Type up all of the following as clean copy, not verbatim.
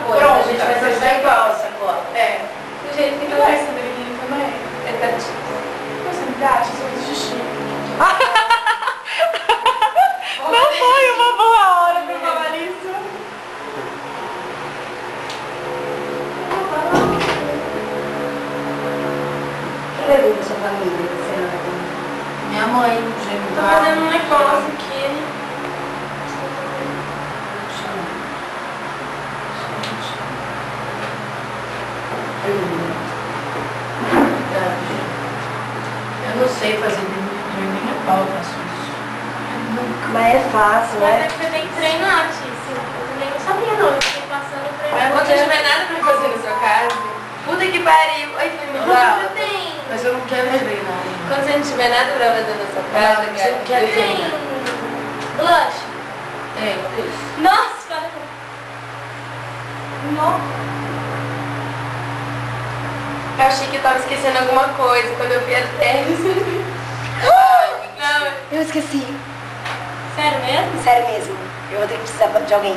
coisa. Pronto, a gente vai fazer igual, sacou? É. Do jeito que Não tá. é sabedoria também. É prático. Você me dá, eu sou de xixi. Não foi uma boa hora pra falar isso. Quem levou da sua família? Você não vai comer? Minha mãe, gente. Tô fazendo um negócio aqui. Eu não sei fazer nem a pau, eu faço isso. Mas é fácil, Mas é né? que você tem que treinar, Tícia. Eu também não sabia, não. Eu fiquei passando treinando. Quando não tiver nada pra fazer na sua casa, puta que pariu. Ai, foi muito mal. Você tem. Mas eu não quero treinar. Quando você não tiver nada pra fazer na sua casa, Você não quer Tem. treinar. Blush. É, isso. Nossa, para. Nossa. eu achei que eu tava esquecendo alguma coisa quando eu vi a tênis. Não, Eu esqueci. Sério mesmo? Sério mesmo. Eu vou ter que precisar de alguém.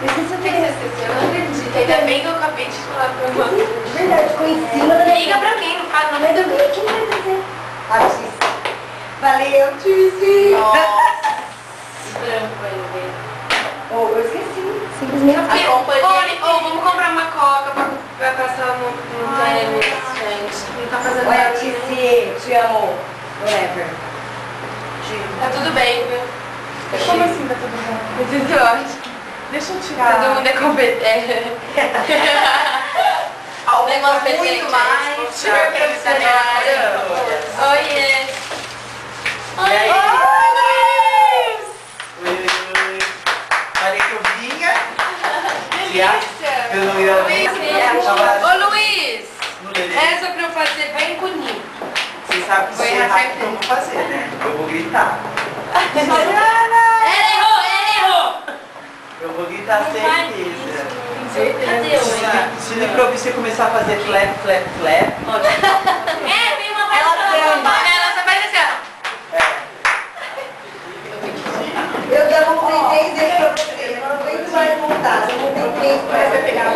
Eu esqueci o o que você esqueceu? Eu não acredito. Ainda bem que eu acabei de falar pra uma. De verdade, ficou em cima da Liga pra quem? Não fala, não. Mas eu vi aqui, não vai fazer. Ah, Tice. Valeu, Tice. Nossa. Branco ainda. Oh, eu esqueci. Simplesmente. Vamos comprar uma coca pra passar no tênis, gente. Não tá fazendo Olha, nada. Tice, te amo. Whatever. Tá tudo bem, viu? Como assim tá tudo bem? Tudo ótimo. Deixa eu tirar. Todo mundo é competente. Negócio muito mais. Super profissional. Oiê. Oi, Luiz! Oi. Falei que eu vinha. Delícia. Eu não ia. Ô Luiz, No Lelê. essa pra eu fazer bem bonito. Você sabe que Foi se errar, acertei. que eu vou fazer, né? Eu vou gritar. Ela errou! Eu vou gritar certeza. Cadê o Se no improviso você começar a fazer flap, flap, flap. Tem uma Ela parte ela só faz assim, ó. Eu já montei 3 vezes pra você. Eu não aguento mais montar. Eu montei 3 pra você pegar.